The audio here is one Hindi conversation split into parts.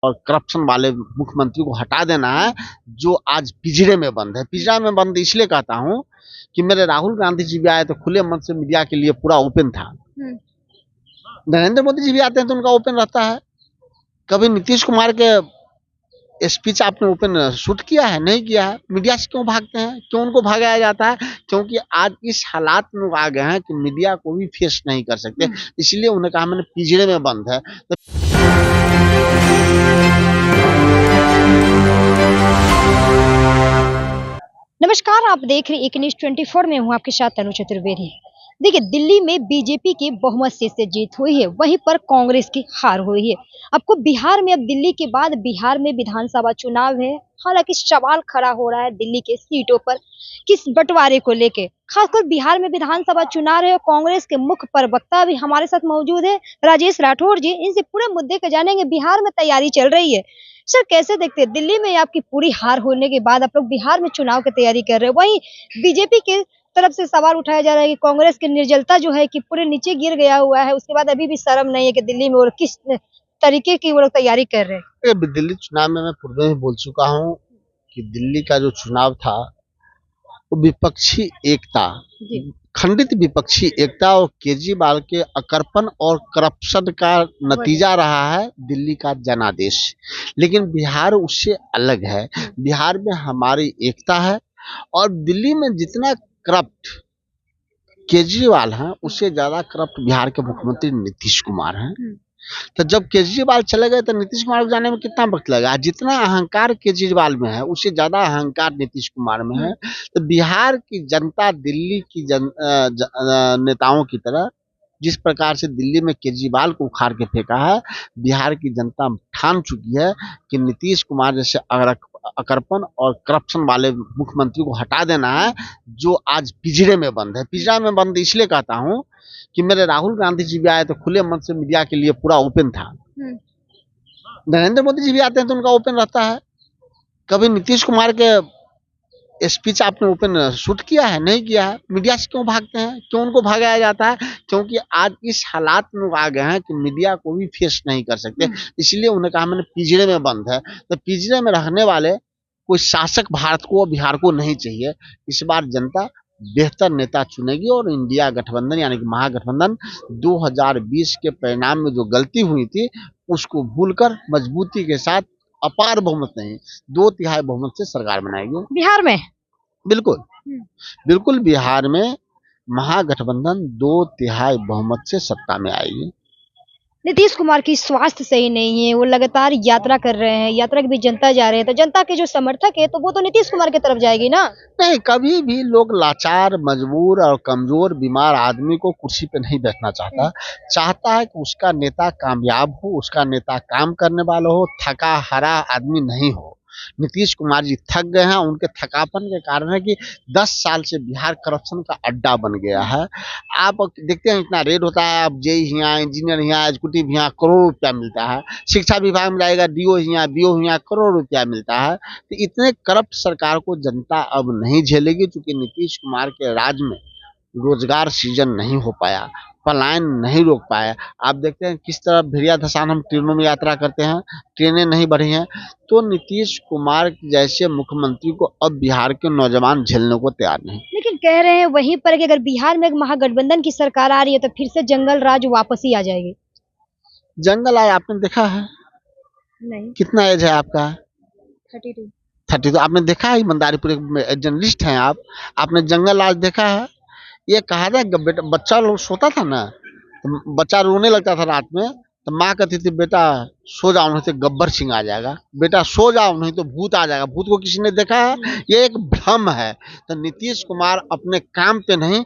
और करप्शन वाले मुख्यमंत्री को हटा देना है, जो आज पिंजरे में बंद है। पिंजरा में बंद इसलिए कहता हूँ कि मेरे राहुल गांधी जी भी आए तो खुले मन से मीडिया के लिए पूरा ओपन था। नरेंद्र मोदी जी भी आते हैं तो उनका ओपन रहता है। कभी नीतीश कुमार के स्पीच आपने ओपन शूट किया है? नहीं किया है। मीडिया से क्यों भागते हैं? क्यों उनको भगाया जाता है? क्योंकि आज इस हालात में आ गए हैं कि मीडिया को भी फेस नहीं कर सकते, इसलिए उन्हें कहा मैंने पिंजरे में बंद है। तो नमस्कार, आप देख रहे एक न्यूज 24 में हूँ आपके साथ तनु चतुर्वेदी। देखिए, दिल्ली में बीजेपी की बहुमत से जीत हुई है, वहीं पर कांग्रेस की हार हुई है। आपको बिहार में, अब दिल्ली के बाद बिहार में विधानसभा चुनाव है। हालांकि सवाल खड़ा हो रहा है दिल्ली के सीटों पर किस बंटवारे को लेके, खासकर बिहार में विधानसभा चुनाव है। कांग्रेस के मुख्य प्रवक्ता भी हमारे साथ मौजूद है, राजेश राठौर जी। इनसे पूरे मुद्दे को जानेंगे। बिहार में तैयारी चल रही है, सर कैसे देखते हैं? दिल्ली में आपकी पूरी हार होने के बाद आप लोग बिहार में चुनाव की तैयारी कर रहे हो, वहीं बीजेपी के तरफ से सवाल उठाया जा रहा है कि कांग्रेस की निर्जलता जो है कि पूरे नीचे गिर गया हुआ है, उसके बाद अभी भी शर्म नहीं है कि दिल्ली में और किस तरीके की वो लोग तैयारी कर रहे हैं। दिल्ली चुनाव में मैं पूर्व में बोल चुका हूँ कि दिल्ली का जो चुनाव था वो विपक्षी एकता, खंडित विपक्षी एकता और केजरीवाल के अकर्पण और करप्शन का नतीजा रहा है दिल्ली का जनादेश। लेकिन बिहार उससे अलग है। बिहार में हमारी एकता है और दिल्ली में जितना करप्ट केजरीवाल हैं, उससे ज्यादा करप्ट बिहार के मुख्यमंत्री नीतीश कुमार हैं। तो जब केजरीवाल चले गए तो नीतीश कुमार को जाने में कितना वक्त लगा? जितना अहंकार केजरीवाल में है उससे ज्यादा अहंकार नीतीश कुमार में है। तो बिहार की जनता दिल्ली की नेताओं की तरह जिस प्रकार से दिल्ली में केजरीवाल को उखाड़ के फेंका है, बिहार की जनता ठान चुकी है कि नीतीश कुमार जैसे अकर्पण और करप्शन वाले मुख्यमंत्री को हटा देना है, जो आज पिंजरे में बंद है। पिंजरा में बंद इसलिए कहता हूँ कि मेरे राहुल गांधी जी भी आए तो खुले मन से मीडिया के लिए पूरा ओपन था। नरेंद्र मोदी जी भी आते हैं तो उनका ओपन रहता है। कभी नीतीश कुमार के स्पीच आपने ओपन शूट किया है? नहीं किया है। मीडिया से क्यों भागते हैं? क्यों उनको भगाया जाता है? क्योंकि आज इस हालात में आ गए हैं कि मीडिया को भी फेस नहीं कर सकते, इसलिए उन्हें कहा मैंने पिंजरे में बंद है। तो पिंजरे में रहने वाले कोई शासक भारत को और बिहार को नहीं चाहिए। इस बार जनता बेहतर नेता चुनेगी और इंडिया गठबंधन यानी कि महागठबंधन 2020 के परिणाम में जो गलती हुई थी उसको भूलकर मजबूती के साथ अपार बहुमत नहीं 2/3 बहुमत से सरकार बनाएगी बिहार में। बिल्कुल बिल्कुल बिहार में महागठबंधन 2/3 बहुमत से सत्ता में आएगी। नीतीश कुमार की स्वास्थ्य सही नहीं है, वो लगातार यात्रा कर रहे हैं, यात्रा के बीच जनता जा रहे हैं, तो जनता के जो समर्थक है तो वो तो नीतीश कुमार की तरफ जाएगी ना। नहीं, कभी भी लोग लाचार, मजबूर और कमजोर बीमार आदमी को कुर्सी पे नहीं बैठना चाहता। चाहता है कि उसका नेता कामयाब हो, उसका नेता काम करने वाला हो, थका हारा आदमी नहीं हो। नीतीश कुमार जी थक गए हैं। उनके थकापन के कारण है कि 10 साल से बिहार करप्शन का अड्डा बन गया है। आप देखते हैं इतना रेड होता है, अब जेई यहाँ, इंजीनियर यहाँ, एग्जीक्यूटिव यहाँ करोड़ों रुपया मिलता है। शिक्षा विभाग में जाएगा, डीओ यहाँ, बीओ यहाँ, करोड़ रुपया मिलता है। तो इतने करप्ट सरकार को जनता अब नहीं झेलेगी, क्योंकि नीतीश कुमार के राज में रोजगार सृजन नहीं हो पाया, पलायन नहीं रोक पाया। आप देखते हैं किस तरह भेड़िया धसान हम ट्रेनों में यात्रा करते हैं, ट्रेनें नहीं बढ़ी हैं। तो नीतीश कुमार जैसे मुख्यमंत्री को अब बिहार के नौजवान झेलने को तैयार नहीं। लेकिन कह रहे हैं वहीं पर कि अगर बिहार में एक महागठबंधन की सरकार आ रही है तो फिर से जंगल राज वापस ही आ जाएगी। जंगल राज आपने देखा है? नहीं। कितना कितना एज है आपका? 32। 32। आपने देखा है? ईमानदारीपुर जर्नलिस्ट हैं आप, आपने जंगल राज देखा है? ये कहा था बेटा, बच्चा लोग सोता था ना तो बच्चा रोने लगता था रात में, तो माँ कहती थी बेटा सो जाओ नहीं तो गब्बर सिंह आ जाएगा, बेटा सो जाओ नहीं तो भूत आ जाएगा। भूत को किसी ने देखा है? ये एक भ्रम है। तो नीतीश कुमार अपने काम पे नहीं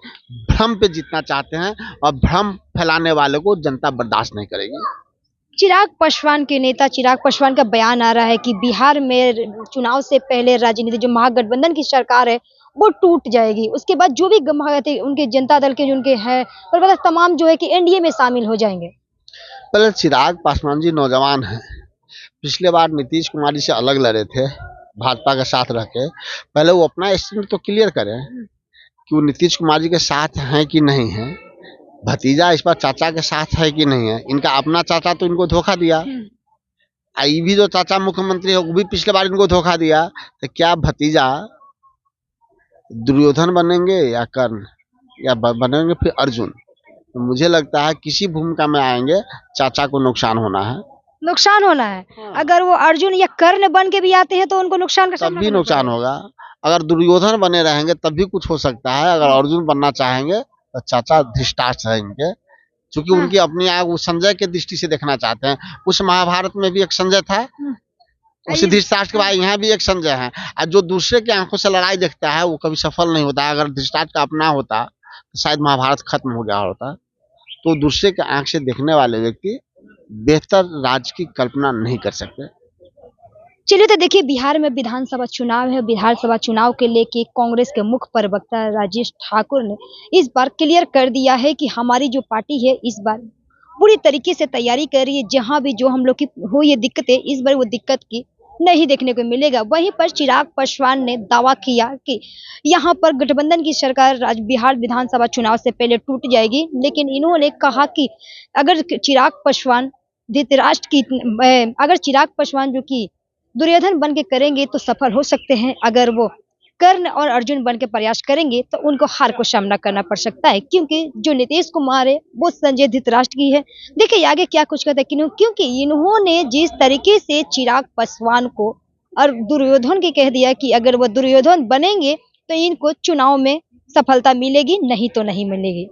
भ्रम पे जीतना चाहते हैं और भ्रम फैलाने वाले को जनता बर्दाश्त नहीं करेगी। चिराग पासवान के नेता चिराग पासवान का बयान आ रहा है कि बिहार में चुनाव से पहले राजनीति जो महागठबंधन की सरकार है वो टूट जाएगी, उसके बाद जो भी उनके जनता दल के जो उनके हैं और मतलब तमाम जो है कि एनडीए में शामिल हो जाएंगे। पहले चिराग पासवान जी नौजवान हैं, पिछले बार नीतीश कुमार जी से अलग लड़े थे भाजपा के साथ रह के। पहले वो अपना स्टैंड तो क्लियर करें कि वो नीतीश कुमार जी के साथ हैं कि नहीं है। भतीजा इस बार चाचा के साथ है कि नहीं है। इनका अपना चाचा तो इनको धोखा दिया, ये भी जो चाचा मुख्यमंत्री है वो भी पिछले बार इनको धोखा दिया, तो क्या भतीजा दुर्योधन बनेंगे या कर्ण या बनेंगे फिर अर्जुन? तो मुझे लगता है किसी भूमिका में आएंगे चाचा को नुकसान होना है। नुकसान होना है। हाँ। अगर वो अर्जुन या कर्ण बन के भी आते हैं तो उनको नुकसान का तब सामना भी करना नुकसान पड़ेगा। होगा। अगर दुर्योधन बने रहेंगे तब भी कुछ हो सकता है, अगर अर्जुन बनना चाहेंगे तो चाचा धृतराष्ट्र रहेंगे, क्योंकि हाँ। उनकी अपनी आग वो संजय के दृष्टि से देखना चाहते हैं। उस महाभारत में भी एक संजय था, उसी धृतराष्ट्र के बाद यहाँ भी एक संजय है। और जो दूसरे की आंखों से लड़ाई देखता है वो कभी सफल नहीं होता। अगर धृतराष्ट्र का अपना होता तो शायद महाभारत खत्म हो गया होता। तो दूसरे के आंख से देखने वाले व्यक्ति बेहतर राज्य की कल्पना नहीं कर सकते। चलिए, तो देखिए बिहार में विधानसभा चुनाव है। विधानसभा चुनाव के लेके कांग्रेस के मुख्य प्रवक्ता राजेश ठाकुर ने इस बार क्लियर कर दिया है कि हमारी जो पार्टी है इस बार पूरी तरीके से तैयारी कर रही है। जहां भी जो हम लोग की हो ये दिक्कतें, इस बार वो दिक्कत की नहीं देखने को मिलेगा। वहीं पर चिराग पासवान ने दावा किया कि यहाँ पर गठबंधन की सरकार बिहार विधानसभा चुनाव से पहले टूट जाएगी। लेकिन इन्होंने कहा कि अगर चिराग पासवान धृतराष्ट्र की अगर चिराग पासवान जो कि दुर्योधन बन के करेंगे तो सफल हो सकते हैं। अगर वो कर्ण और अर्जुन बन के प्रयास करेंगे तो उनको हार को सामना करना पड़ सकता है, क्योंकि जो नीतीश कुमार है वो संजय धृतराष्ट्र की है। देखिए आगे क्या कुछ कहता है, क्योंकि इन्होंने जिस तरीके से चिराग पासवान को और दुर्योधन के कह दिया कि अगर वो दुर्योधन बनेंगे तो इनको चुनाव में सफलता मिलेगी, नहीं तो नहीं मिलेगी।